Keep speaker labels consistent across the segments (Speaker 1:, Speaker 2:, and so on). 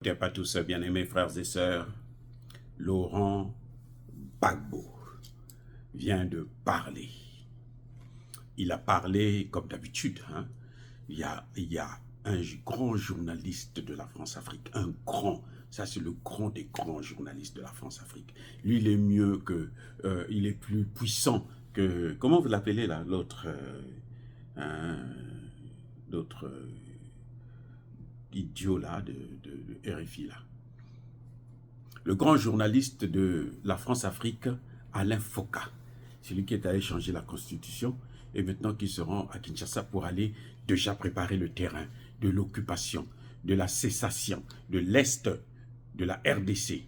Speaker 1: N'écoutez pas tous, bien-aimés frères et sœurs, Laurent Gbagbo vient de parler. Il a parlé comme d'habitude. Il y a un grand journaliste de la France-Afrique, un grand, ça c'est le grand des grands journalistes de la France-Afrique. Lui, il est mieux que, il est plus puissant que, comment vous l'appelez là, l'autre, l'autre idiot là de RFI là. Le grand journaliste de la France-Afrique, Alain Foka, c'est lui qui est allé changer la constitution et maintenant qui se rend à Kinshasa pour aller déjà préparer le terrain de l'occupation, de la cessation de l'Est de la RDC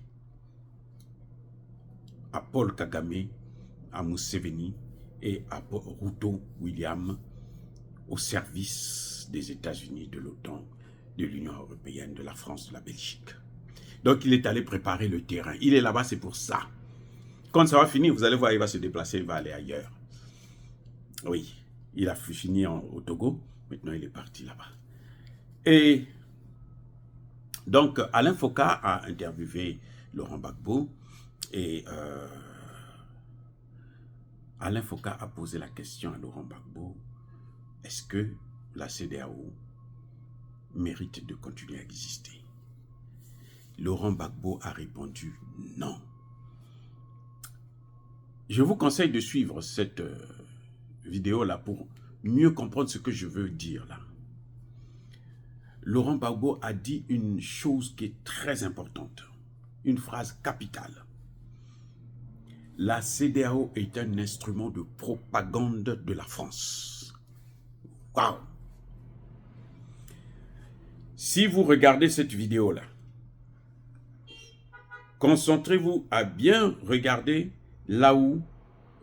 Speaker 1: à Paul Kagame, à Museveni et à Ruto William au service des États-Unis, de l'OTAN, de l'Union européenne, de la France, de la Belgique. Donc, il est allé préparer le terrain. Il est là-bas, c'est pour ça. Quand ça va finir, vous allez voir, il va se déplacer, il va aller ailleurs. Oui, il a fini au Togo. Maintenant, il est parti là-bas. Et donc, Alain Foka a interviewé Laurent Gbagbo. Et Alain Foka a posé la question à Laurent Gbagbo. Est-ce que la CEDEAO mérite de continuer à exister? Laurent Gbagbo a répondu non. Je vous conseille de suivre cette vidéo-là pour mieux comprendre ce que je veux dire là. Laurent Gbagbo a dit une chose qui est très importante, une phrase capitale. La CEDEAO est un instrument de propagande de la France. Waouh! Si vous regardez cette vidéo-là, concentrez-vous à bien regarder là où,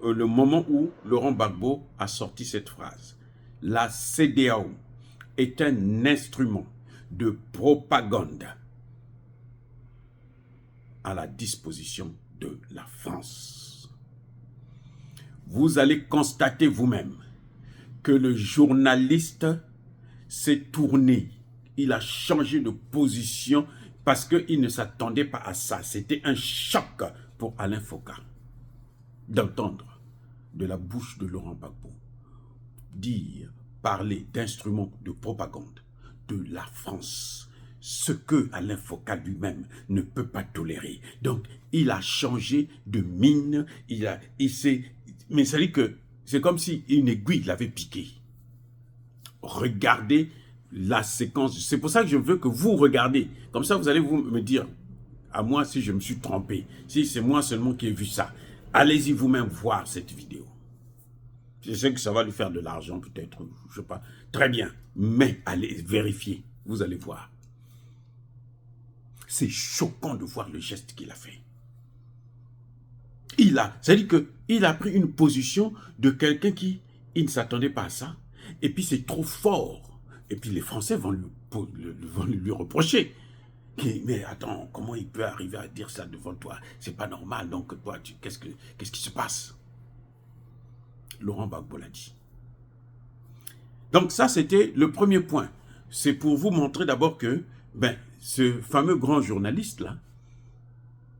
Speaker 1: le moment où Laurent Gbagbo a sorti cette phrase. La CEDEAO est un instrument de propagande à la disposition de la France. Vous allez constater vous-même que le journaliste s'est tourné, il a changé de position parce qu'il ne s'attendait pas à ça. C'était un choc pour Alain Foka d'entendre de la bouche de Laurent Gbagbo dire, parler d'instruments de propagande de la France, ce que Alain Foka lui-même ne peut pas tolérer. Donc, il a changé de mine, mais ça dit que c'est comme si une aiguille l'avait piqué. Regardez la séquence. C'est pour ça que je veux que vous regardez. Comme ça, vous allez me dire à moi si je me suis trompé. Si c'est moi seulement qui ai vu ça. Allez-y vous-même voir cette vidéo. Je sais que ça va lui faire de l'argent peut-être, je sais pas. Très bien. Mais allez vérifier. Vous allez voir. C'est choquant de voir le geste qu'il a fait. C'est-à-dire qu'il a pris une position de quelqu'un qui ne s'attendait pas à ça. Et puis c'est trop fort. Et puis les Français vont lui reprocher. Mais attends, comment il peut arriver à dire ça devant toi? C'est pas normal. Donc toi, qu'est-ce qui se passe? Laurent Gbagbo l'a dit. Donc ça, c'était le premier point. C'est pour vous montrer d'abord que ce fameux grand journaliste-là,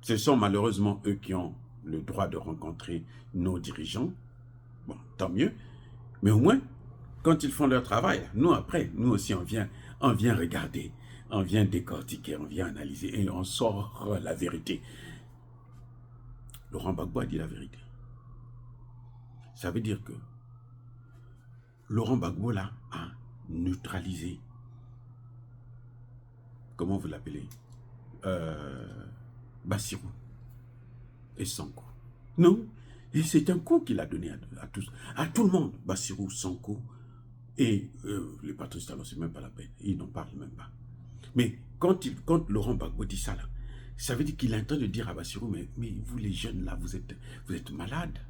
Speaker 1: ce sont malheureusement eux qui ont le droit de rencontrer nos dirigeants. Bon, tant mieux. Mais au moins, quand ils font leur travail, nous après, nous aussi on vient regarder, on vient décortiquer, on vient analyser et on sort la vérité. Laurent Gbagbo a dit la vérité. Ça veut dire que Laurent Gbagbo là a neutralisé, comment vous l'appelez, Bassirou et Sanko. Non, et c'est un coup qu'il a donné à tous, à tout le monde. Bassirou, Sanko et les patriotes, alors c'est même pas la peine, ils n'en parlent même pas. Mais quand Laurent Gbagbo dit ça là, ça veut dire qu'il est en train de dire à Bassirou, mais vous les jeunes là, vous êtes malades.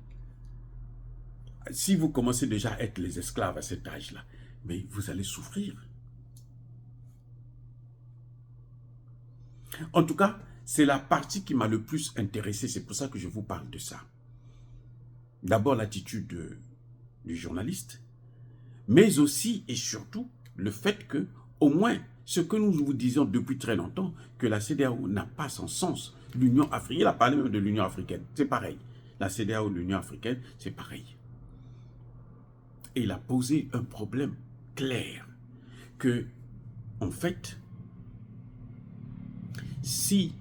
Speaker 1: Si vous commencez déjà à être les esclaves à cet âge-là, mais vous allez souffrir. En tout cas, c'est la partie qui m'a le plus intéressé. C'est pour ça que je vous parle de ça. D'abord, l'attitude du journaliste, mais aussi et surtout le fait que, au moins, ce que nous vous disons depuis très longtemps, que la CEDEAO n'a pas son sens. L'Union africaine, il a parlé même de l'Union africaine, c'est pareil. La CEDEAO, l'Union africaine, c'est pareil. Et il a posé un problème clair, que, en fait, si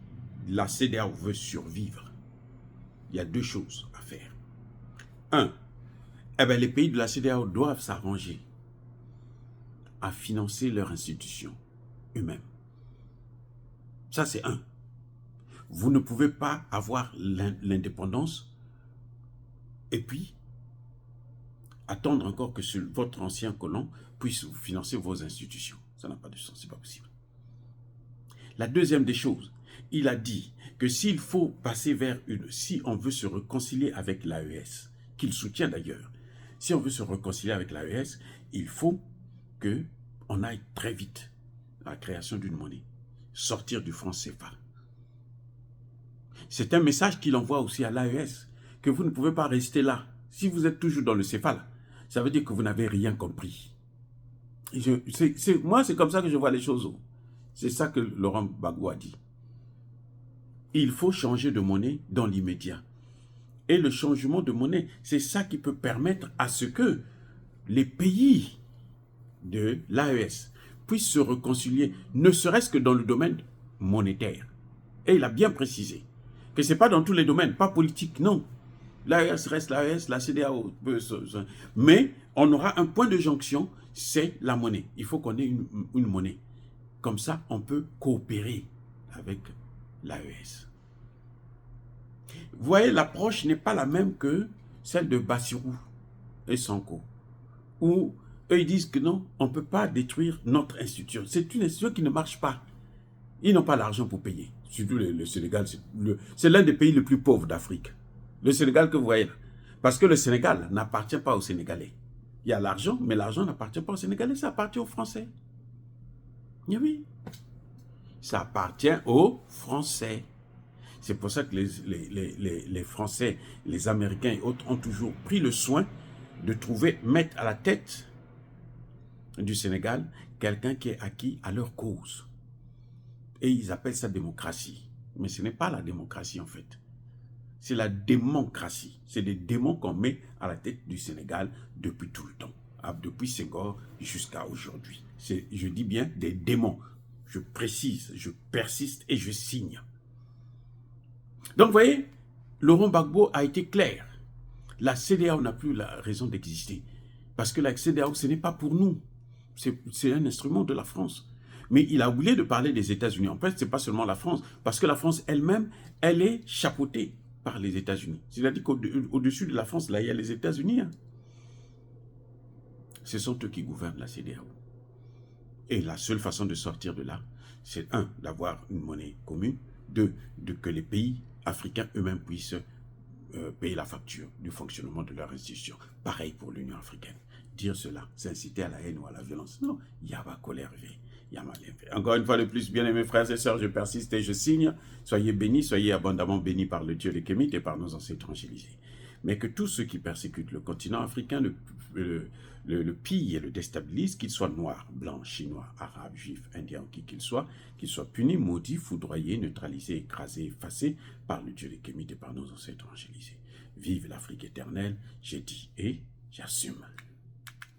Speaker 1: la CEDEAO veut survivre, il y a deux choses à faire. Un, les pays de la CEDEAO doivent s'arranger à financer leurs institutions eux-mêmes. Ça, c'est un. Vous ne pouvez pas avoir l'indépendance et puis attendre encore que votre ancien colon puisse vous financer vos institutions. Ça n'a pas de sens, c'est pas possible. La deuxième des choses, il a dit que s'il faut passer vers si on veut se réconcilier avec l'AES, qu'il soutient d'ailleurs, si on veut se réconcilier avec l'AES, il faut qu'on aille très vite à la création d'une monnaie, sortir du franc CFA. C'est un message qu'il envoie aussi à l'AES, que vous ne pouvez pas rester là. Si vous êtes toujours dans le CFA, là, ça veut dire que vous n'avez rien compris. Moi, c'est comme ça que je vois les choses. C'est ça que Laurent Gbagbo a dit. Il faut changer de monnaie dans l'immédiat. Et le changement de monnaie, c'est ça qui peut permettre à ce que les pays de l'AES puissent se réconcilier, ne serait-ce que dans le domaine monétaire. Et il a bien précisé que ce n'est pas dans tous les domaines, pas politique, non. L'AES reste l'AES, la CEDEAO. Mais on aura un point de jonction, c'est la monnaie. Il faut qu'on ait une monnaie. Comme ça, on peut coopérer avec l'AES. Vous voyez, l'approche n'est pas la même que celle de Bassirou et Sanko, où eux ils disent que non, on ne peut pas détruire notre institution. C'est une institution qui ne marche pas. Ils n'ont pas l'argent pour payer. Surtout le Sénégal, c'est l'un des pays les plus pauvres d'Afrique. Le Sénégal que vous voyez là. Parce que le Sénégal n'appartient pas aux Sénégalais. Il y a l'argent, mais l'argent n'appartient pas aux Sénégalais, ça appartient aux Français. Oui, ça appartient aux Français. C'est pour ça que les Français, les Américains et autres ont toujours pris le soin de mettre à la tête du Sénégal quelqu'un qui est acquis à leur cause. Et ils appellent ça démocratie. Mais ce n'est pas la démocratie en fait. C'est la démocratie. C'est des démons qu'on met à la tête du Sénégal depuis tout le temps. Depuis Senghor jusqu'à aujourd'hui. Je dis bien des démons. Je précise, je persiste et je signe. Donc vous voyez, Laurent Gbagbo a été clair. La CEDEAO n'a plus la raison d'exister. Parce que la CEDEAO, ce n'est pas pour nous. C'est un instrument de la France. Mais il a oublié de parler des États-Unis. En fait, ce n'est pas seulement la France. Parce que la France elle-même, elle est chapeautée par les États-Unis. C'est-à-dire qu'au-dessus de la France, là, il y a les États-Unis. Hein. Ce sont eux qui gouvernent la CEDEAO. Et la seule façon de sortir de là, c'est un, d'avoir une monnaie commune, deux, que les pays africains eux-mêmes puissent payer la facture du fonctionnement de leur institution. Pareil pour l'Union africaine. Dire cela, c'est inciter à la haine ou à la violence. Non, il y a ma colère. Encore une fois de plus, bien-aimés frères et sœurs, je persiste et je signe. Soyez bénis, soyez abondamment bénis par le Dieu des Kémites et par nos ancêtres angélisés. Mais que tous ceux qui persécutent le continent africain le pillent et le déstabilisent, qu'ils soient noirs, blancs, chinois, arabes, juifs, indiens, qui qu'ils soient punis, maudits, foudroyés, neutralisés, écrasés, effacés par le Dieu des Kémites et par nos ancêtres angélisés. Vive l'Afrique éternelle, j'ai dit et j'assume.